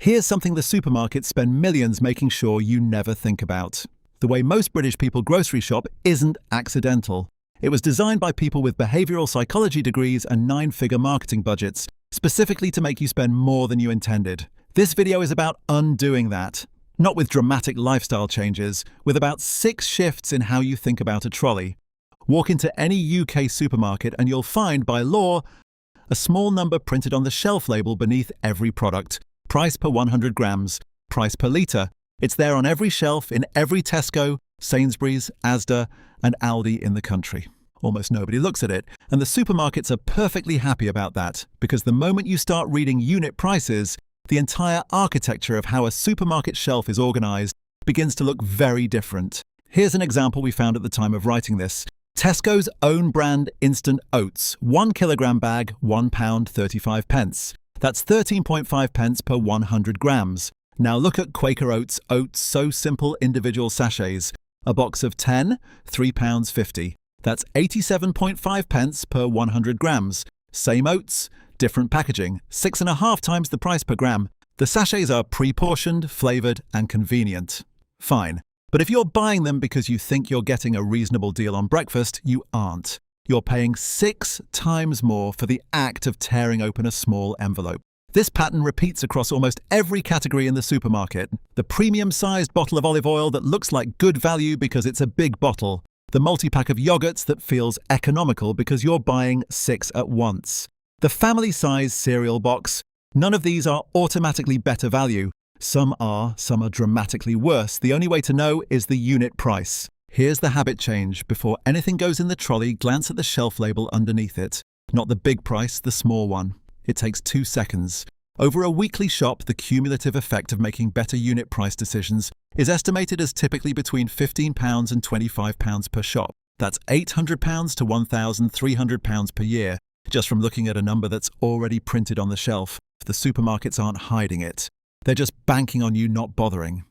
Here's something the supermarkets spend millions making sure you never think about. The way most British people grocery shop isn't accidental. It was designed by people with behavioural psychology degrees and 9-figure marketing budgets, specifically to make you spend more than you intended. This video is about undoing that. Not with dramatic lifestyle changes, with about 6 shifts in how you think about a trolley. Walk into any UK supermarket and you'll find, by law, a small number printed on the shelf label beneath every product. Price per 100 grams, price per litre. It's there on every shelf in every Tesco, Sainsbury's, Asda, and Aldi in the country. Almost nobody looks at it, and the supermarkets are perfectly happy about that, because the moment you start reading unit prices, the entire architecture of how a supermarket shelf is organised begins to look very different. Here's an example we found at the time of writing this. Tesco's own brand instant oats, 1 kilogram bag, £1.35. That's 13.5 pence per 100 grams. Now look at Quaker Oats So Simple individual sachets. A box of 10, £3.50. That's 87.5 pence per 100 grams. Same oats, different packaging, 6.5 times the price per gram. The sachets are pre-portioned, flavoured and convenient. Fine. But if you're buying them because you think you're getting a reasonable deal on breakfast, you aren't. You're paying 6 times more for the act of tearing open a small envelope. This pattern repeats across almost every category in the supermarket. The premium-sized bottle of olive oil that looks like good value because it's a big bottle. The multi-pack of yogurts that feels economical because you're buying 6 at once. The family-sized cereal box. None of these are automatically better value. Some are dramatically worse. The only way to know is the unit price. Here's the habit change. Before anything goes in the trolley, glance at the shelf label underneath it. Not the big price, the small one. It takes 2 seconds. Over a weekly shop, the cumulative effect of making better unit price decisions is estimated as typically between £15 and £25 per shop. That's £800 to £1,300 per year, just from looking at a number that's already printed on the shelf. The supermarkets aren't hiding it. They're just banking on you not bothering.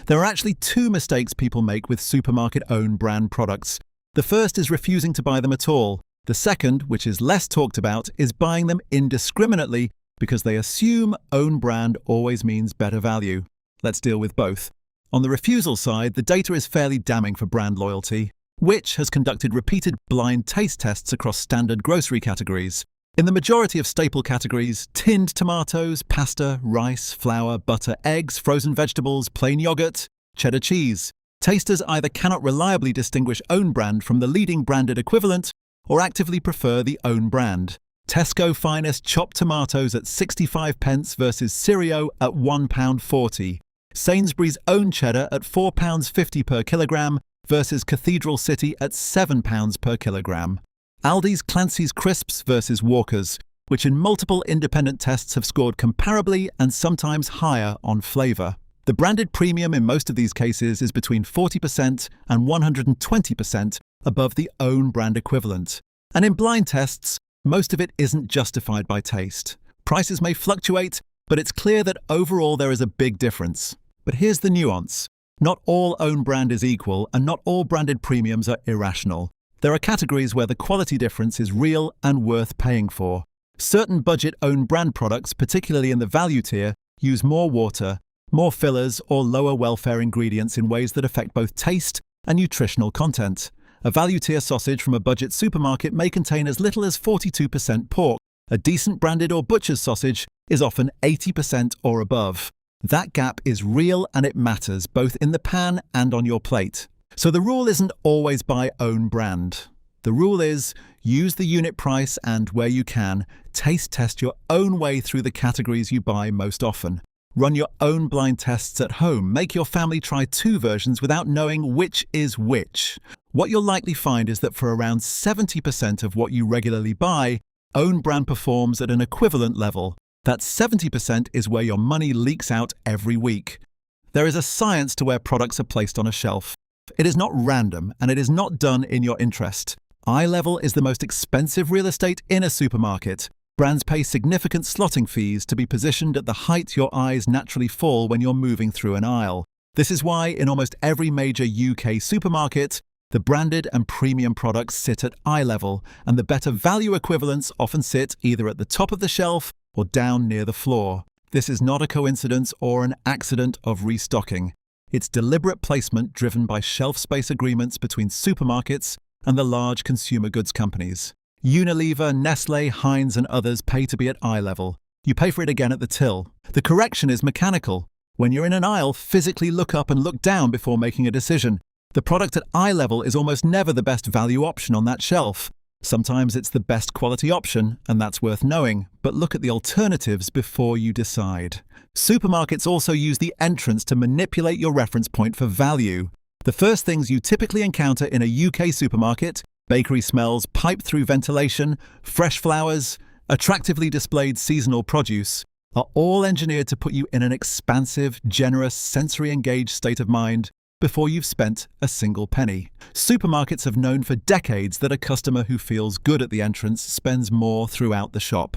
There are actually 2 mistakes people make with supermarket-owned brand products. The first is refusing to buy them at all. The second, which is less talked about, is buying them indiscriminately because they assume own brand always means better value. Let's deal with both. On the refusal side, the data is fairly damning for brand loyalty. Which has conducted repeated blind taste tests across standard grocery categories. In the majority of staple categories, tinned tomatoes, pasta, rice, flour, butter, eggs, frozen vegetables, plain yogurt, cheddar cheese, tasters either cannot reliably distinguish own brand from the leading branded equivalent or actively prefer the own brand. Tesco Finest chopped tomatoes at 65 pence versus Cereal at £1.40. Sainsbury's own cheddar at £4.50 per kilogram versus Cathedral City at £7 per kilogram. Aldi's Clancy's Crisps versus Walker's, which in multiple independent tests have scored comparably and sometimes higher on flavour. The branded premium in most of these cases is between 40% and 120% above the own brand equivalent. And in blind tests, most of it isn't justified by taste. Prices may fluctuate, but it's clear that overall there is a big difference. But here's the nuance. Not all own brand is equal, and not all branded premiums are irrational. There are categories where the quality difference is real and worth paying for. Certain budget own brand products, particularly in the value tier, use more water, more fillers, or lower welfare ingredients in ways that affect both taste and nutritional content. A value tier sausage from a budget supermarket may contain as little as 42% pork. A decent branded or butcher's sausage is often 80% or above. That gap is real and it matters, both in the pan and on your plate. So the rule isn't always buy own brand. The rule is use the unit price and, where you can, taste test your own way through the categories you buy most often. Run your own blind tests at home. Make your family try 2 versions without knowing which is which. What you'll likely find is that for around 70% of what you regularly buy, own brand performs at an equivalent level. That 70% is where your money leaks out every week. There is a science to where products are placed on a shelf. It is not random, and it is not done in your interest. Eye level is the most expensive real estate in a supermarket. Brands pay significant slotting fees to be positioned at the height your eyes naturally fall when you're moving through an aisle. This is why in almost every major UK supermarket, the branded and premium products sit at eye level, and the better value equivalents often sit either at the top of the shelf or down near the floor. This is not a coincidence or an accident of restocking. It's deliberate placement driven by shelf space agreements between supermarkets and the large consumer goods companies. Unilever, Nestlé, Heinz and others pay to be at eye level. You pay for it again at the till. The correction is mechanical. When you're in an aisle, physically look up and look down before making a decision. The product at eye level is almost never the best value option on that shelf. Sometimes it's the best quality option, and that's worth knowing, but look at the alternatives before you decide. Supermarkets also use the entrance to manipulate your reference point for value. The first things you typically encounter in a UK supermarket, bakery smells piped through ventilation, fresh flowers, attractively displayed seasonal produce, are all engineered to put you in an expansive, generous, sensory-engaged state of mind before you've spent a single penny. Supermarkets have known for decades that a customer who feels good at the entrance spends more throughout the shop.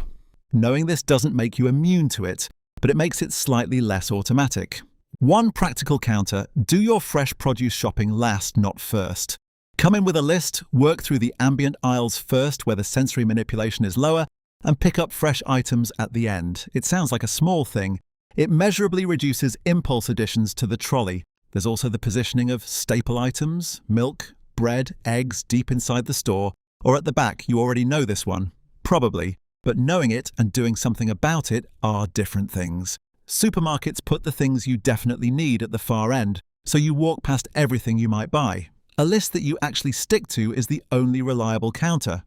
Knowing this doesn't make you immune to it, but it makes it slightly less automatic. One practical counter: do your fresh produce shopping last, not first. Come in with a list, work through the ambient aisles first where the sensory manipulation is lower, and pick up fresh items at the end. It sounds like a small thing. It measurably reduces impulse additions to the trolley. There's also the positioning of staple items, milk, bread, eggs deep inside the store, or at the back. You already know this one. Probably. But knowing it and doing something about it are different things. Supermarkets put the things you definitely need at the far end, so you walk past everything you might buy. A list that you actually stick to is the only reliable counter.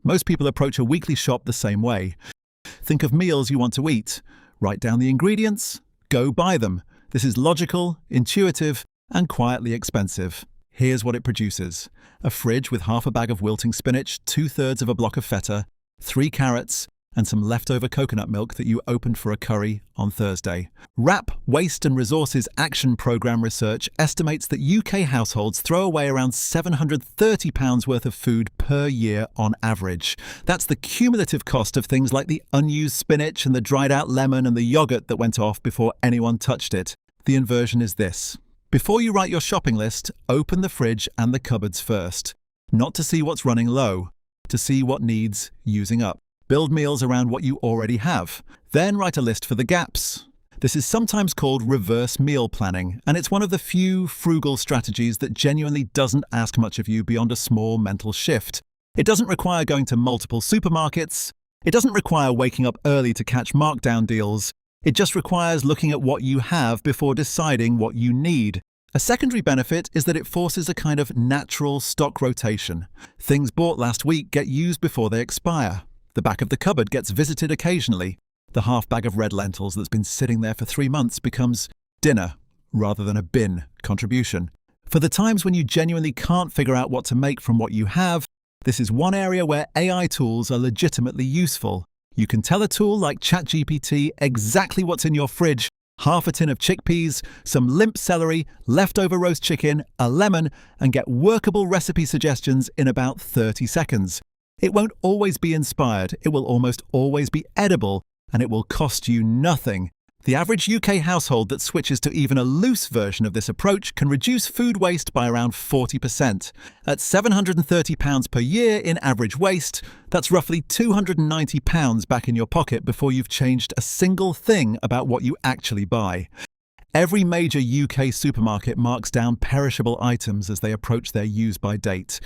Most people approach a weekly shop the same way. Think of meals you want to eat. Write down the ingredients. Go buy them. This is logical, intuitive, and quietly expensive. Here's what it produces: a fridge with half a bag of wilting spinach, 2/3 of a block of feta, 3 carrots, and some leftover coconut milk that you opened for a curry on Thursday. WRAP Waste and Resources Action Programme research estimates that UK households throw away around £730 worth of food per year on average. That's the cumulative cost of things like the unused spinach and the dried out lemon and the yogurt that went off before anyone touched it. The inversion is this: before you write your shopping list, open the fridge and the cupboards first. Not to see what's running low, to see what needs using up. Build meals around what you already have. Then write a list for the gaps. This is sometimes called reverse meal planning, and it's one of the few frugal strategies that genuinely doesn't ask much of you beyond a small mental shift. It doesn't require going to multiple supermarkets. It doesn't require waking up early to catch markdown deals. It just requires looking at what you have before deciding what you need. A secondary benefit is that it forces a kind of natural stock rotation. Things bought last week get used before they expire. The back of the cupboard gets visited occasionally. The half bag of red lentils that's been sitting there for 3 months becomes dinner rather than a bin contribution. For the times when you genuinely can't figure out what to make from what you have, this is one area where AI tools are legitimately useful. You can tell a tool like ChatGPT exactly what's in your fridge: half a tin of chickpeas, some limp celery, leftover roast chicken, a lemon, and get workable recipe suggestions in about 30 seconds. It won't always be inspired, it will almost always be edible, and it will cost you nothing. The average UK household that switches to even a loose version of this approach can reduce food waste by around 40%. At £730 per year in average waste, that's roughly £290 back in your pocket before you've changed a single thing about what you actually buy. Every major UK supermarket marks down perishable items as they approach their use-by date.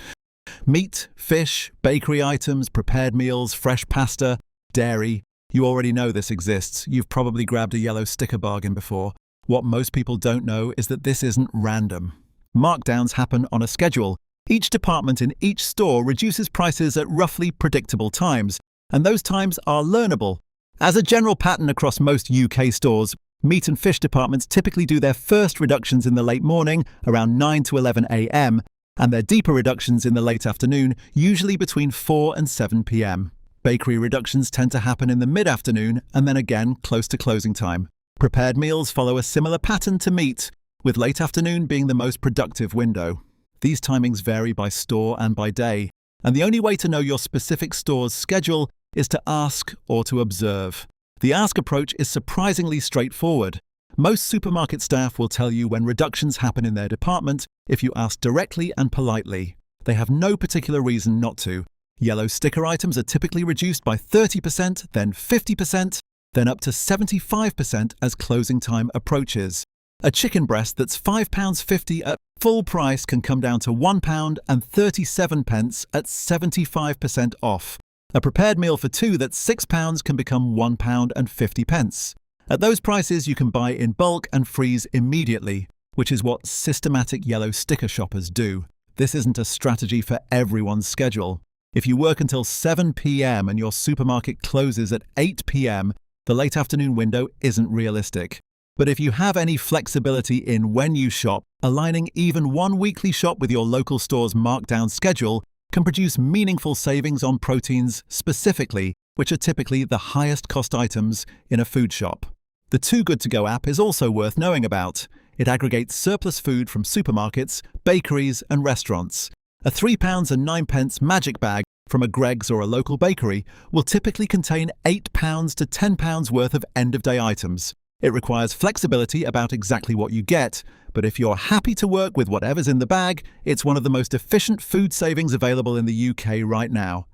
Meat, fish, bakery items, prepared meals, fresh pasta, dairy. You already know this exists. You've probably grabbed a yellow sticker bargain before. What most people don't know is that this isn't random. Markdowns happen on a schedule. Each department in each store reduces prices at roughly predictable times, and those times are learnable. As a general pattern across most UK stores, meat and fish departments typically do their first reductions in the late morning, around 9 to 11 a.m., and their deeper reductions in the late afternoon, usually between 4 and 7 p.m. Bakery reductions tend to happen in the mid-afternoon and then again close to closing time. Prepared meals follow a similar pattern to meat, with late afternoon being the most productive window. These timings vary by store and by day, and the only way to know your specific store's schedule is to ask or to observe. The ask approach is surprisingly straightforward. Most supermarket staff will tell you when reductions happen in their department if you ask directly and politely. They have no particular reason not to. Yellow sticker items are typically reduced by 30%, then 50%, then up to 75% as closing time approaches. A chicken breast that's £5.50 at full price can come down to £1.37 at 75% off. A prepared meal for two that's £6 can become £1.50. At those prices, you can buy in bulk and freeze immediately, which is what systematic yellow sticker shoppers do. This isn't a strategy for everyone's schedule. If you work until 7 p.m. and your supermarket closes at 8 p.m., the late afternoon window isn't realistic. But if you have any flexibility in when you shop, aligning even one weekly shop with your local store's markdown schedule can produce meaningful savings on proteins specifically, which are typically the highest cost items in a food shop. The Too Good To Go app is also worth knowing about. It aggregates surplus food from supermarkets, bakeries and restaurants. A £3.09 magic bag from a Greggs or a local bakery will typically contain £8 to £10 worth of end-of-day items. It requires flexibility about exactly what you get, but if you're happy to work with whatever's in the bag, it's one of the most efficient food savings available in the UK right now.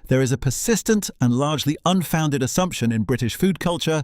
There is a persistent and largely unfounded assumption in British food culture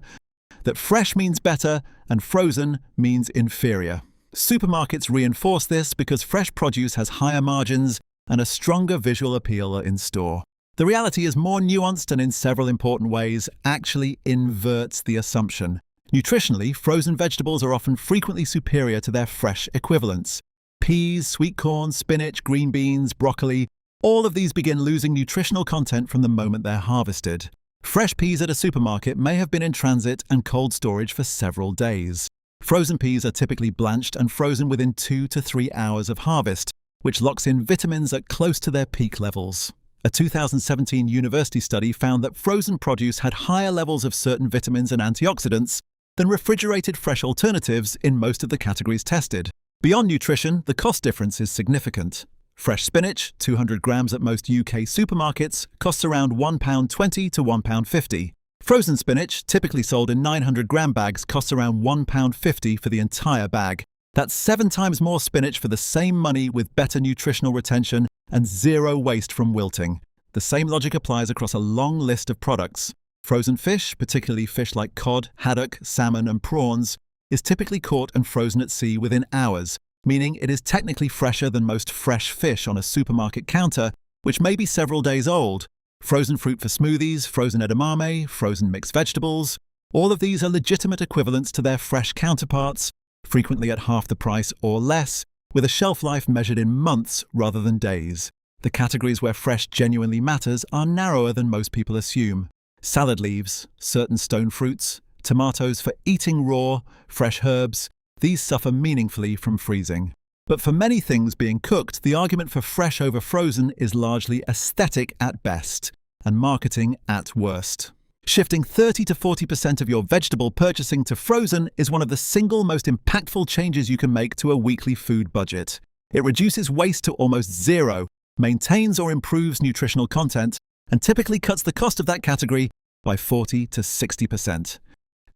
that fresh means better and frozen means inferior. Supermarkets reinforce this because fresh produce has higher margins and a stronger visual appeal in store. The reality is more nuanced and in several important ways actually inverts the assumption. Nutritionally, frozen vegetables are often frequently superior to their fresh equivalents. Peas, sweet corn, spinach, green beans, broccoli, all of these begin losing nutritional content from the moment they're harvested. Fresh peas at a supermarket may have been in transit and cold storage for several days. Frozen peas are typically blanched and frozen within 2 to 3 hours of harvest, which locks in vitamins at close to their peak levels. A 2017 university study found that frozen produce had higher levels of certain vitamins and antioxidants than refrigerated fresh alternatives in most of the categories tested. Beyond nutrition, the cost difference is significant. Fresh spinach, 200 grams at most UK supermarkets, costs around £1.20 to £1.50. Frozen spinach, typically sold in 900-gram bags, costs around £1.50 for the entire bag. That's 7 times more spinach for the same money with better nutritional retention and zero waste from wilting. The same logic applies across a long list of products. Frozen fish, particularly fish like cod, haddock, salmon and prawns, is typically caught and frozen at sea within hours, meaning it is technically fresher than most fresh fish on a supermarket counter, which may be several days old. Frozen fruit for smoothies, frozen edamame, frozen mixed vegetables, all of these are legitimate equivalents to their fresh counterparts, frequently at half the price or less, with a shelf life measured in months rather than days. The categories where fresh genuinely matters are narrower than most people assume. Salad leaves, certain stone fruits, tomatoes for eating raw, fresh herbs, these suffer meaningfully from freezing. But for many things being cooked, the argument for fresh over frozen is largely aesthetic at best and marketing at worst. Shifting 30 to 40% of your vegetable purchasing to frozen is one of the single most impactful changes you can make to a weekly food budget. It reduces waste to almost zero, maintains or improves nutritional content, and typically cuts the cost of that category by 40 to 60%.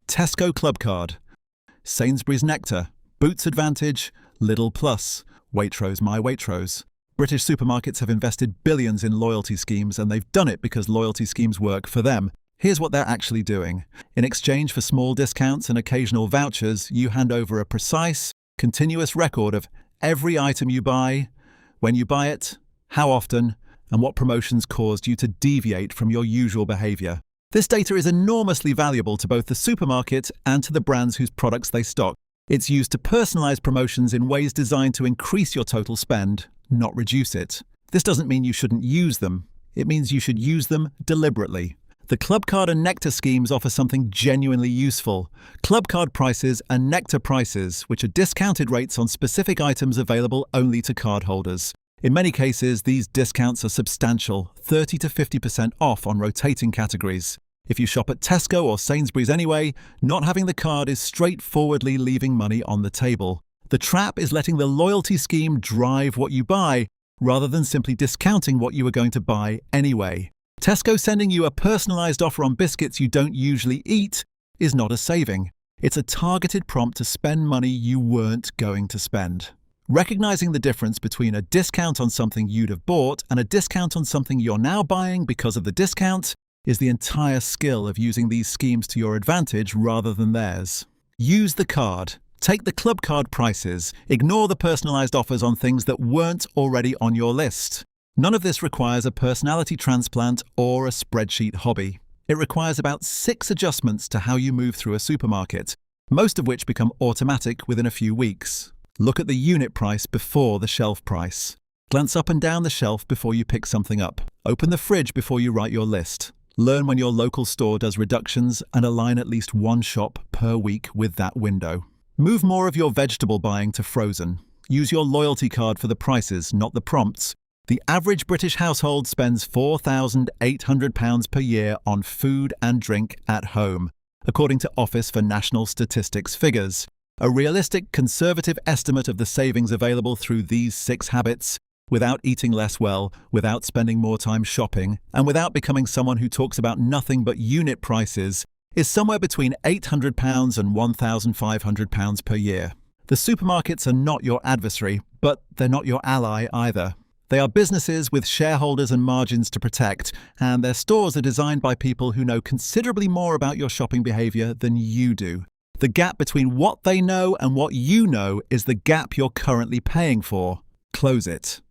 Tesco Club Card, Sainsbury's Nectar, Boots Advantage, Lidl Plus, Waitrose My Waitrose. British supermarkets have invested billions in loyalty schemes, and they've done it because loyalty schemes work for them. Here's what they're actually doing. In exchange for small discounts and occasional vouchers, you hand over a precise, continuous record of every item you buy, when you buy it, how often, and what promotions caused you to deviate from your usual behavior. This data is enormously valuable to both the supermarket and to the brands whose products they stock. It's used to personalize promotions in ways designed to increase your total spend, not reduce it. This doesn't mean you shouldn't use them. It means you should use them deliberately. The Club Card and Nectar schemes offer something genuinely useful. Club Card prices are Nectar prices, which are discounted rates on specific items available only to cardholders. In many cases, these discounts are substantial, 30 to 50% off on rotating categories. If you shop at Tesco or Sainsbury's anyway, not having the card is straightforwardly leaving money on the table. The trap is letting the loyalty scheme drive what you buy, rather than simply discounting what you are going to buy anyway. Tesco sending you a personalised offer on biscuits you don't usually eat is not a saving. It's a targeted prompt to spend money you weren't going to spend. Recognizing the difference between a discount on something you'd have bought and a discount on something you're now buying because of the discount is the entire skill of using these schemes to your advantage rather than theirs. Use the card. Take the club card prices. Ignore the personalized offers on things that weren't already on your list. None of this requires a personality transplant or a spreadsheet hobby. It requires about 6 adjustments to how you move through a supermarket, most of which become automatic within a few weeks. Look at the unit price before the shelf price. Glance up and down the shelf before you pick something up. Open the fridge before you write your list. Learn when your local store does reductions and align at least one shop per week with that window. Move more of your vegetable buying to frozen. Use your loyalty card for the prices, not the prompts. The average British household spends £4,800 per year on food and drink at home, according to Office for National Statistics figures. A realistic, conservative estimate of the savings available through these 6 habits, without eating less well, without spending more time shopping, and without becoming someone who talks about nothing but unit prices, is somewhere between £800 and £1,500 per year. The supermarkets are not your adversary, but they're not your ally either. They are businesses with shareholders and margins to protect, and their stores are designed by people who know considerably more about your shopping behavior than you do. The gap between what they know and what you know is the gap you're currently paying for. Close it.